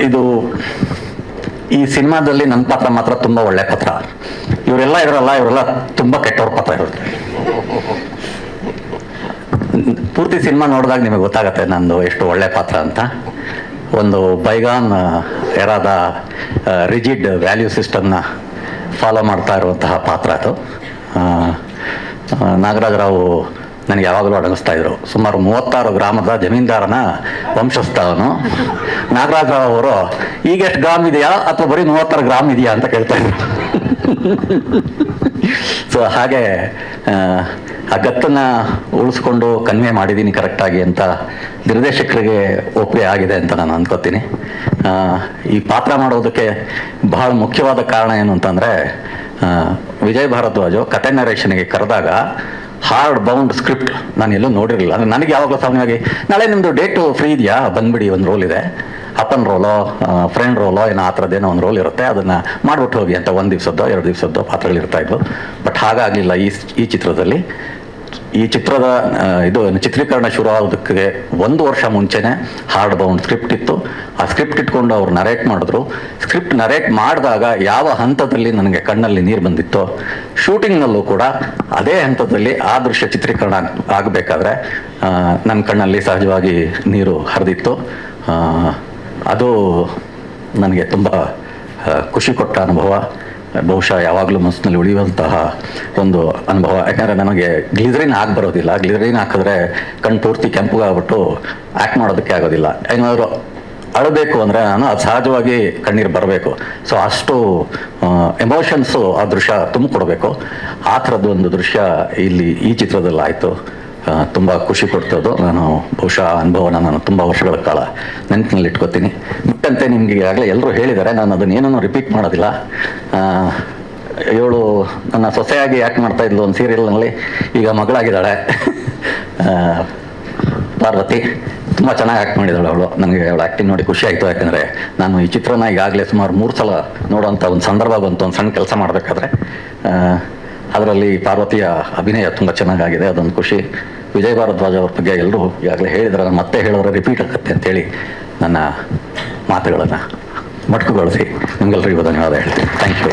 ಇದು ಈ ಸಿನಿಮಾದಲ್ಲಿ ನನ್ನ ಪಾತ್ರ ಮಾತ್ರ ತುಂಬ ಒಳ್ಳೆ ಪಾತ್ರ. ಇವರೆಲ್ಲ ಇವರೆಲ್ಲ ತುಂಬ ಕೆಟ್ಟವ್ರ ಪಾತ್ರ ಇರುತ್ತೆ. ಪೂರ್ತಿ ಸಿನಿಮಾ ನೋಡಿದಾಗ ನಿಮಗೆ ಗೊತ್ತಾಗತ್ತೆ ನಂದು ಎಷ್ಟು ಒಳ್ಳೆ ಪಾತ್ರ ಅಂತ. ಒಂದು ಬೈಗಾನ್ ಎರಾದ ರಿಜಿಡ್ ವ್ಯಾಲ್ಯೂ ಸಿಸ್ಟಮ್ನ ಫಾಲೋ ಮಾಡ್ತಾ ಇರುವಂತಹ ಪಾತ್ರ ಅದು. ನಾಗರಾಜರಾವ್ ನನಗೆ ಯಾವಾಗಲೂ ಅಡಗಿಸ್ತಾ ಇದ್ರು. ಸುಮಾರು 36 ಗ್ರಾಮದ ಜಮೀನ್ದಾರನ ವಂಶಸ್ಥ ಅವನು. ನಾಗರಾಜರಾವ್ ಅವರು ಈಗ ಎಷ್ಟು ಗ್ರಾಮ್ ಇದೆಯಾ ಅಥವಾ ಬರೀ 36 ಗ್ರಾಮ್ ಇದೆಯಾ ಅಂತ ಕೇಳ್ತಾ ಇದ್ರು. ಸೊ ಹಾಗೆ ಆ ಗತ್ತನ್ನು ಉಳಿಸ್ಕೊಂಡು ಕನ್ವೆ ಮಾಡಿದ್ದೀನಿ ಕರೆಕ್ಟಾಗಿ ಅಂತ ನಿರ್ದೇಶಕರಿಗೆ ಒಪ್ಪಿಗೆ ಆಗಿದೆ ಅಂತ ನಾನು ಅಂದ್ಕೋತೀನಿ. ಈ ಪಾತ್ರ ಮಾಡೋದಕ್ಕೆ ಬಹಳ ಮುಖ್ಯವಾದ ಕಾರಣ ಏನು ಅಂತಂದರೆ, ವಿಜಯ್ ಭಾರದ್ವಾಜು ಕತೆ ನರೇಷನ್ಗೆ ಕರೆದಾಗ ಹಾರ್ಡ್ ಬೌಂಡ್ ಸ್ಕ್ರಿಪ್ಟ್ ನಾನು ಎಲ್ಲೂ ನೋಡಿರಲಿಲ್ಲ. ಅಂದರೆ ನನಗೆ ಯಾವಾಗಲೂ ಸಾಮಾನ್ಯವಾಗಿ ನಾಳೆ ನಿಮ್ಮದು ಡೇಟು ಫ್ರೀ ಇದೆಯಾ ಬಂದುಬಿಡಿ, ಒಂದು ರೋಲ್ ಇದೆ, ಅಪ್ಪನ ರೋಲೋ ಫ್ರೆಂಡ್ ರೋಲೋ ಏನೋ ಆ ಥರದ್ದೇನೋ ಒಂದು ರೋಲ್ ಇರುತ್ತೆ, ಅದನ್ನು ಮಾಡಿಬಿಟ್ಟು ಹೋಗಿ ಅಂತ 1 ದಿವಸದ್ದೋ 2 ದಿವಸದ್ದೋ ಪಾತ್ರಗಳಿರ್ತಾಯಿದ್ವು. ಬಟ್ ಹಾಗಾಗಲಿಲ್ಲ ಈ ಚಿತ್ರದಲ್ಲಿ. ಈ ಚಿತ್ರದ ಇದು ಚಿತ್ರೀಕರಣ ಶುರು ಆಗೋದಕ್ಕೆ 1 ವರ್ಷ ಮುಂಚೆನೇ ಹಾರ್ಡ್ ಬೌಂಡ್ ಸ್ಕ್ರಿಪ್ಟ್ ಇತ್ತು. ಆ ಸ್ಕ್ರಿಪ್ಟ್ ಇಟ್ಕೊಂಡು ಅವ್ರು ನರೇಟ್ ಮಾಡಿದ್ರು. ಸ್ಕ್ರಿಪ್ಟ್ ನರೇಟ್ ಮಾಡಿದಾಗ ಯಾವ ಹಂತದಲ್ಲಿ ನನಗೆ ಕಣ್ಣಲ್ಲಿ ನೀರು ಬಂದಿತ್ತೋ, ಶೂಟಿಂಗ್ನಲ್ಲೂ ಕೂಡ ಅದೇ ಹಂತದಲ್ಲಿ ಆ ದೃಶ್ಯ ಚಿತ್ರೀಕರಣ ಆಗಬೇಕಾದ್ರೆ ನನ್ನ ಕಣ್ಣಲ್ಲಿ ಸಹಜವಾಗಿ ನೀರು ಹರಿದಿತ್ತು. ಅದು ನನಗೆ ತುಂಬ ಖುಷಿ ಕೊಟ್ಟ ಅನುಭವ, ಬಹುಶಃ ಯಾವಾಗಲೂ ಮನಸ್ಸಿನಲ್ಲಿ ಉಳಿಯುವಂತಹ ಒಂದು ಅನುಭವ. ಯಾಕಂದರೆ ನನಗೆ ಗ್ಲಿಸರಿನ್ ಆಗಿ ಬರೋದಿಲ್ಲ. ಗ್ಲಿಸರಿನ್ ಹಾಕಿದ್ರೆ ಕಣ್ಣು ಪೂರ್ತಿ ಕೆಂಪುಗಾಗ್ಬಿಟ್ಟು ಆ್ಯಕ್ಟ್ ಮಾಡೋದಕ್ಕೆ ಆಗೋದಿಲ್ಲ. ಏನಾದರೂ ಅಳಬೇಕು ಅಂದರೆ ನಾನು ಅದು ಸಹಜವಾಗಿ ಕಣ್ಣೀರು ಬರಬೇಕು. ಸೊ ಅಷ್ಟು ಎಮೋಷನ್ಸು ಆ ದೃಶ್ಯ ತುಂಬಿಕೊಡ್ಬೇಕು. ಆ ಥರದ್ದು ಒಂದು ದೃಶ್ಯ ಇಲ್ಲಿ ಈ ಚಿತ್ರದಲ್ಲಿ ಆಯಿತು. ತುಂಬ ಖುಷಿ ಕೊಡ್ತದ್ದು. ನಾನು ಬಹುಶಃ ಅನುಭವನ ನಾನು ತುಂಬ ವರ್ಷಗಳ ಕಾಲ ನೆನಪಿನಲ್ಲಿ ಇಟ್ಕೋತೀನಿ. ಬಿಟ್ಟಂತೆ ನಿಮಗೆ ಈಗಾಗಲೇ ಎಲ್ಲರೂ ಹೇಳಿದ್ದಾರೆ, ನಾನು ಅದನ್ನು ಏನೂ ರಿಪೀಟ್ ಮಾಡೋದಿಲ್ಲ. ಇವಳು ನನ್ನ ಸೊಸೆಯಾಗಿ ಆ್ಯಕ್ಟ್ ಮಾಡ್ತಾ ಇದ್ಲು ಒಂದು ಸೀರಿಯಲ್ನಲ್ಲಿ, ಈಗ ಮಗಳಾಗಿದ್ದಾಳೆ. ಪಾರ್ವತಿ ತುಂಬ ಚೆನ್ನಾಗಿ ಆ್ಯಕ್ಟ್ ಮಾಡಿದ್ದಾಳೆ ಅವಳು. ನನಗೆ ಅವಳು ಆ್ಯಕ್ಟಿಂಗ್ ನೋಡಿ ಖುಷಿ ಆಯಿತು. ಯಾಕಂದರೆ ನಾನು ಈ ಚಿತ್ರನ ಈಗಾಗಲೇ ಸುಮಾರು 3 ಸಲ ನೋಡೋಂಥ ಒಂದು ಸಂದರ್ಭ ಬಂತು. ಒಂದು ಸಣ್ಣ ಕೆಲಸ ಮಾಡಬೇಕಾದ್ರೆ ಅದರಲ್ಲಿ ಪಾರ್ವತಿಯ ಅಭಿನಯ ತುಂಬ ಚೆನ್ನಾಗಾಗಿದೆ, ಅದೊಂದು ಖುಷಿ. ವಿಜಯ್ ಭಾರದ್ವಾಜ್ ಅವ್ರ ಬಗ್ಗೆ ಎಲ್ಲರೂ ಈಗಾಗಲೇ ಹೇಳಿದ್ರೆ ಮತ್ತೆ ಹೇಳಿದ್ರೆ ರಿಪೀಟ್ ಆಗುತ್ತೆ ಅಂತೇಳಿ ನನ್ನ ಮಾತುಗಳನ್ನು ಮೊಟಕುಗೊಳಿಸಿ ನಿಮಗೆಲ್ಲರಿಗೂ ಧನ್ಯವಾದ ಹೇಳ್ತೀನಿ. Thank you.